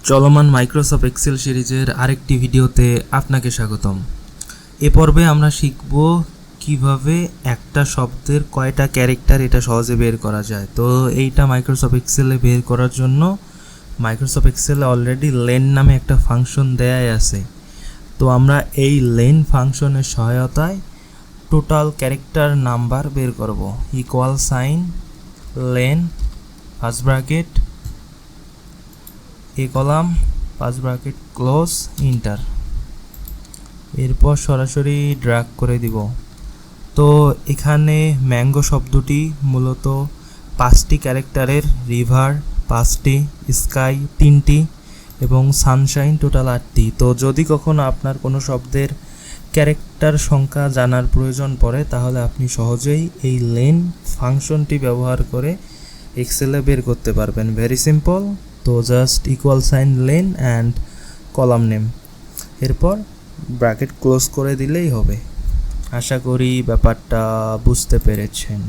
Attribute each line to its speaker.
Speaker 1: চলমান Microsoft Excel সিরিজের আরেকটি ভিডিওতে আপনাকে স্বাগতম। এ পর্বে আমরা শিখব কিভাবে একটা শব্দের কয়টা ক্যারেক্টার এটা সহজে বের করা যায়। তো এইটা মাইক্রোসফট এক্সেলে বের করার জন্য মাইক্রোসফট এক্সেলে অলরেডি লেন নামে একটা ফাংশন দেয়াই আছে। তো আমরা এই লেন ফাংশনের সহায়তায় টোটাল ক্যারেক্টার নাম্বার বের করব। ইকুয়াল সাইন লেন ফার্স্ট ব্র্যাকেট এ কলাম পাঁচ ব্র্যাকেট ক্লোজ ইন্টার, এরপর সরাসরি ড্র্যাগ করে দিব। তো এখানে ম্যাঙ্গো শব্দটি মূলত 5টি ক্যারেক্টারের, রিভার 5টি, স্কাই 3টি এবং সানশাইন টোটাল 8টি। তো যদি কখনো আপনার কোনো শব্দের ক্যারেক্টার সংখ্যা জানার প্রয়োজন পড়ে তাহলে আপনি সহজেই এই লেন ফাংশনটি ব্যবহার করে এক্সেলে বের করতে পারবেন। Very simple. তো জাস্ট ইকুয়াল সাইন লেন অ্যান্ড কলাম নেম, এরপর ব্র্যাকেট ক্লোজ করে দিলেই হবে। আশা করি ব্যাপারটা বুঝতে পেরেছেন।